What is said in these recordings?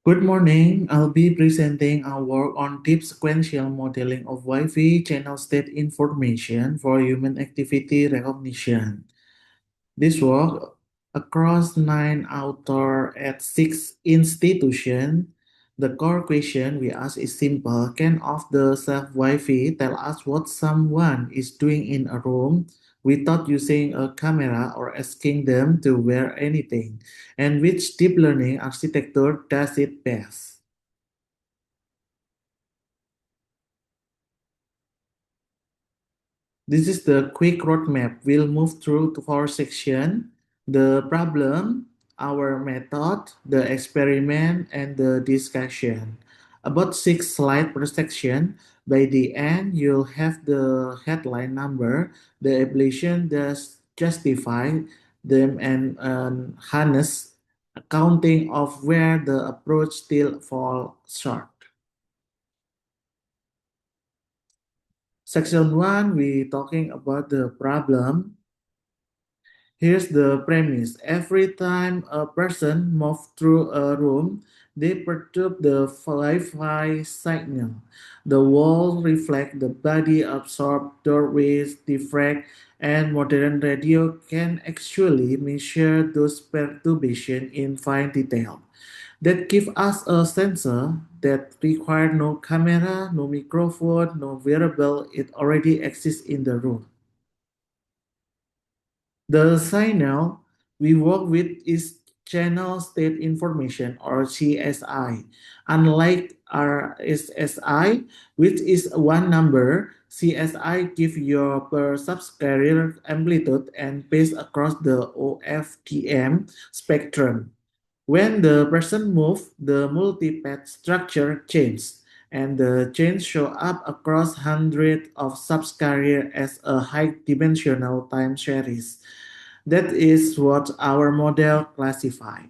Good morning. I'll be presenting our work on deep sequential modeling of Wi-Fi channel state information for human activity recognition. This work across 9 authors at 6 institutions. The core question we ask is simple. Can off the shelf Wi-Fi tell us what someone is doing in a room without using a camera or asking them to wear anything? And which deep learning architecture does it best? This is the quick roadmap. We'll move through to 4 sections: the problem, our method, the experiment, and the discussion. About 6 slides per section. By the end, you'll have the headline number, the ablation does justify them, and harness accounting of where the approach still falls short. Section 1, we talking about the problem. Here's the premise. Every time a person moves through a room, they perturb the Wi-Fi signal. The wall reflect, the body absorb, doorways diffract, and modern radio can actually measure those perturbations in fine detail. That give us a sensor that require no camera, no microphone, no wearable. It already exists in the room. The signal we work with is channel state information or CSI. Unlike RSSI, which is one number, CSI gives your per subcarrier amplitude and pace across the OFDM spectrum. When the person moves, the multipath structure changes, and the change show up across hundreds of subcarrier as a high-dimensional time series. That is what our model classify.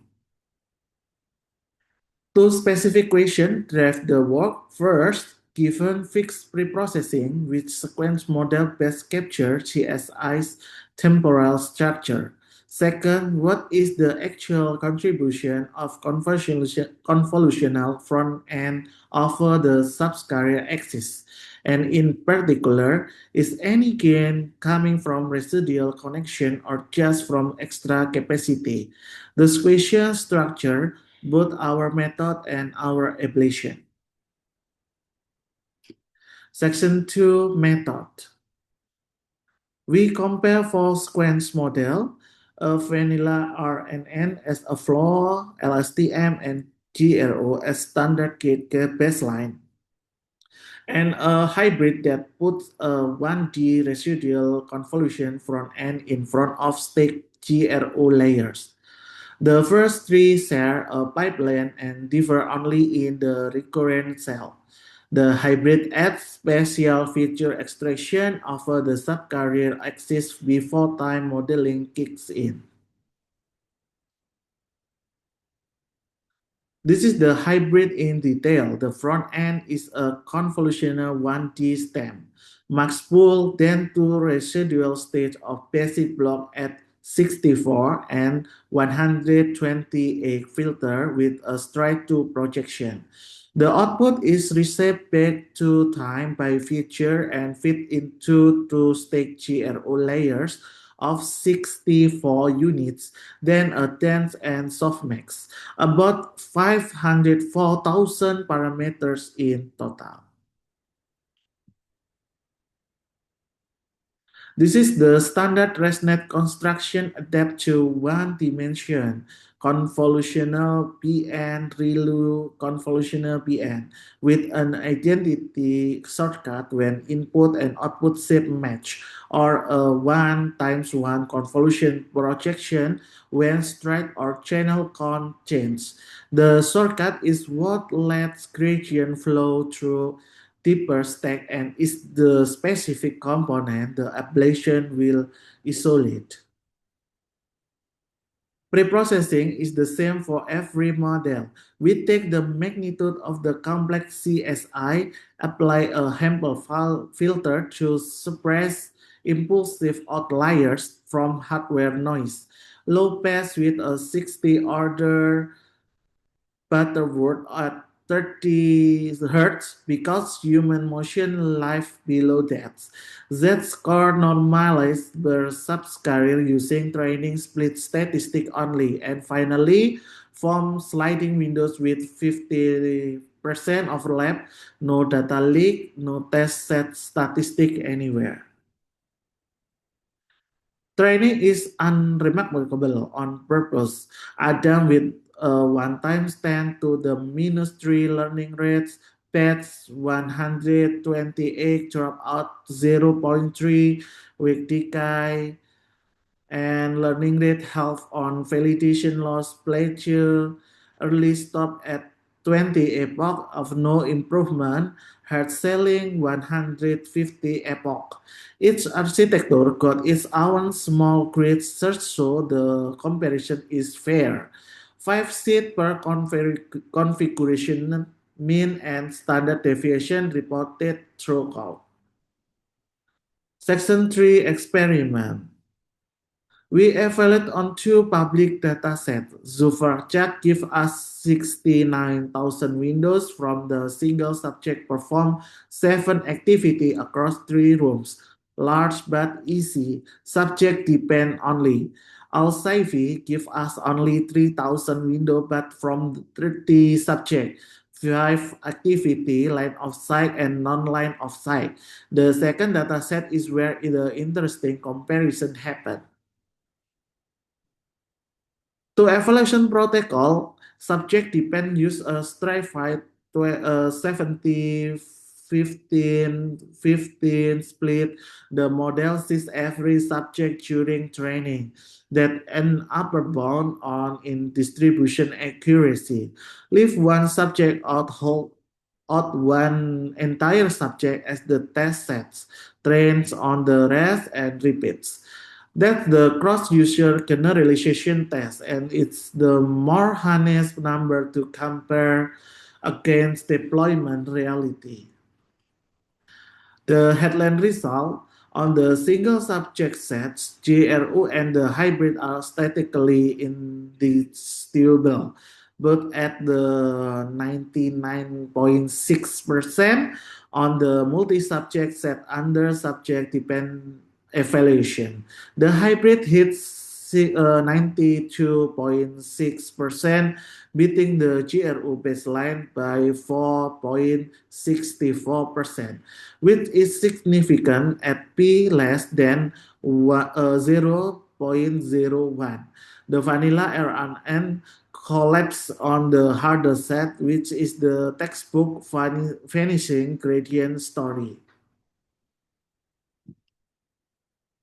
Two specific questions drive the work. First, given fixed preprocessing, which sequence model best capture CSI's temporal structure? Second, what is the actual contribution of convolutional front end over the subcarrier axis? And in particular, is any gain coming from residual connection or just from extra capacity? The question structure both our method and our ablation. Section 2, method. We compare four sequence model, a vanilla RNN as a floor, LSTM and GRO as standard gate baseline, and a hybrid that puts a 1D residual convolution front end in front of stacked GRO layers. The first three share a pipeline and differ only in the recurrent cell. The hybrid adds special feature extraction over the subcarrier axis before time modeling kicks in. This is the hybrid in detail. The front end is a convolutional 1D stem. Max pool, then two residual stage of basic block at 64 and 128 filter with a straight to projection. The output is received back to time by feature and fit into two stage GRO layers of 64 units, then a dense and softmax, about 504,000 parameters in total. This is the standard ResNet construction adapted to one dimension, convolutional PN, ReLU convolutional PN, with an identity shortcut when input and output shape match, or a 1 times 1 convolution projection when straight or channel count change. The shortcut is what lets gradient flow through deeper stack and is the specific component the ablation will isolate. Preprocessing is the same for every model. We take the magnitude of the complex CSI, apply a Hempel filter to suppress impulsive outliers from hardware noise. Low pass with a 60 order Butterworth at 30 Hz because human motion lies below that. Z-score normalized the subscale using training split statistic only. And finally, form sliding windows with 50% overlap, no data leak, no test set statistic anywhere. Training is unremarkable on purpose. Adam with 1 times 10 to the minus 3 learning rates, PETS 128, drop out 0.3, weak decay, and learning rate half on validation loss plateau, early stop at 20 epoch of no improvement, hard selling 150 epoch. Each architecture got its own small grid search so the comparison is fair. 5 seat per configuration, mean and standard deviation reported throughout. Section 3 experiment. We evaluate on two public datasets. Zufarchat gives us 69,000 windows from the single subject perform 7 activity across 3 rooms. Large but easy, subject depend only. Al-Saifi gives us only 3,000 window but from 30 subject. 5 activity, line of sight and non-line of sight. The second dataset is where the interesting comparison happens. To evaluation protocol, subject depend use a stratified 70 15 split. The model sees every subject during training that an upper bound on in distribution accuracy. Leave one subject out, hold out one entire subject as the test sets, trains on the rest and repeats. That's the cross-user generalization test, and it's the more honest number to compare against deployment reality. The headline result on the single subject sets, GRU and the hybrid are statically indistinguishable, but at the 99.6% on the multi-subject set under subject dependent evaluation. The hybrid hits 92.6%, beating the GRU baseline by 4.64%, which is significant at p less than 0.01. The vanilla RNN collapse on the harder set, which is the textbook vanishing gradient story.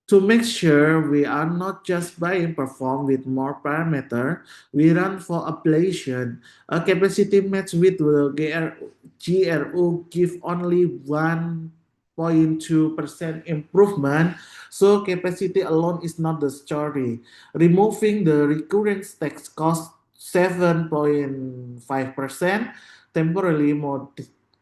To make sure we are not just buying perform with more parameter, we run for ablation. A capacity match with the GRU give only 1.2% improvement, so capacity alone is not the story. Removing the recurrent tax cost 7.5%, temporarily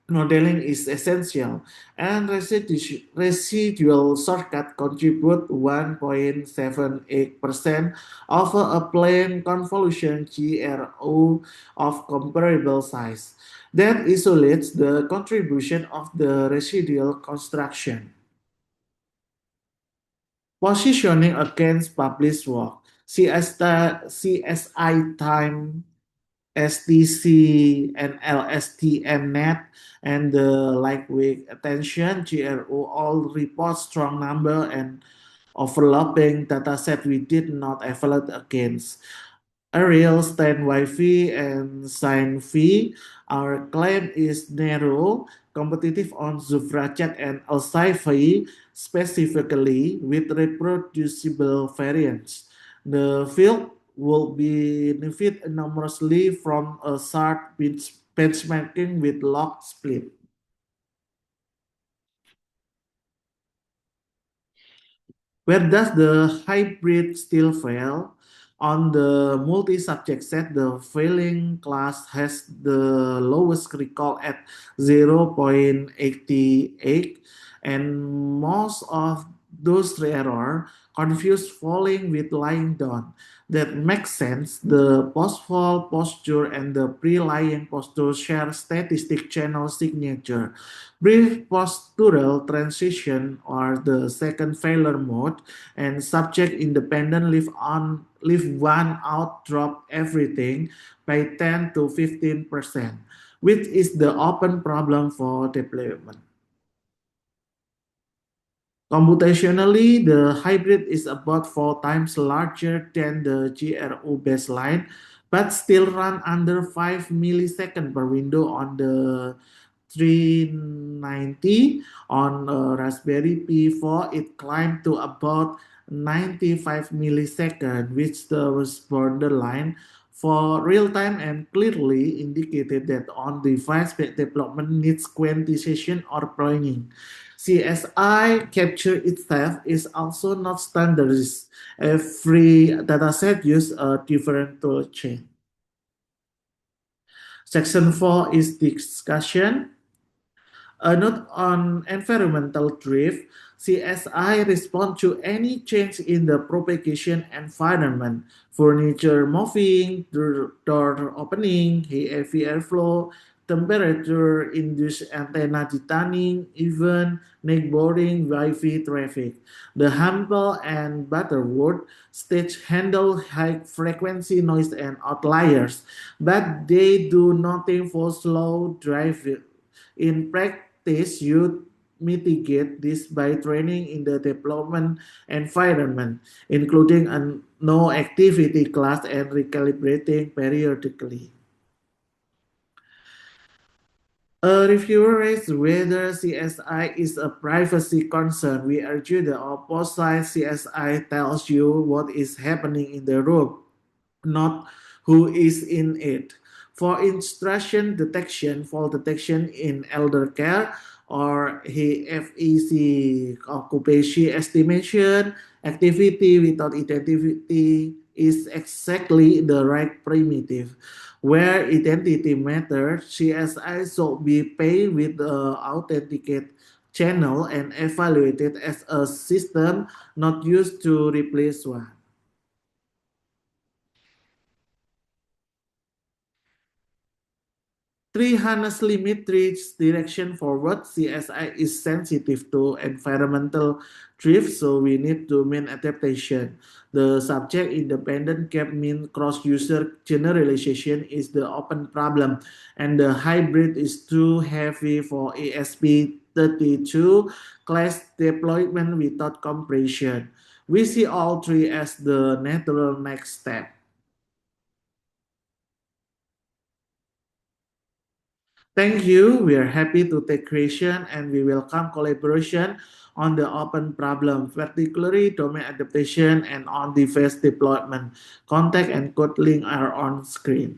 modeling is essential, and residual shortcut contribute 1.78% over a plain convolution GRU of comparable size. That isolates the contribution of the residual construction. Positioning against published work. CSI time STC and LSTM-net and the lightweight attention GRU all report strong number and overlapping dataset we did not evaluate against. Ariel, Stan Wi-Fi, and Sign V. Our claim is narrow, competitive on Zuvrachat and Al-Saifi, specifically with reproducible variants. The field will benefit enormously from a sharp benchmarking with log split. Where does the hybrid still fail? On the multi-subject set, the failing class has the lowest recall at 0.88, and most of those errors confuse falling with lying down. That makes sense. The post-fall posture and the pre-lying posture share static channel signature. Brief postural transition or the second failure mode and subject independent leave one out drop everything by 10 to 15%, which is the open problem for deployment. Computationally, the hybrid is about 4 times larger than the GRU baseline, but still run under 5 milliseconds per window on the 390. On Raspberry Pi 4, it climbed to about 95 milliseconds, which was borderline for real time and clearly indicated that on-device development needs quantization or pruning. CSI capture itself is also not standardized. Every dataset uses a different tool chain. Section 4 is discussion. A note on environmental drift. CSI respond to any change in the propagation environment, furniture moving, door opening, heavy airflow, temperature induced antenna detoning, even neighboring Wi-Fi traffic. The Hampel and Butterworth stage handle high frequency noise and outliers, but they do nothing for slow drive. In practice, you mitigate this by training in the development environment, including a no activity class and recalibrating periodically. A reviewer raised whether CSI is a privacy concern. We argue the opposite. CSI tells you what is happening in the room, not who is in it. For instruction detection, fall detection in elder care, or FEC occupancy estimation, activity without identity is exactly the right primitive. Where identity matters, CSI should be paid with the authenticate channel and evaluated as a system, not used to replace one. Tree harness limit trees direction forward. CSI is sensitive to environmental drift, so we need domain adaptation. The subject independent gap mean cross user generalization is the open problem, and the hybrid is too heavy for ESP32 class deployment without compression. We see all three as the natural next step. Thank you. We are happy to take question and we welcome collaboration on the open problem, particularly domain adaptation and on-device deployment. Contact and code link are on screen.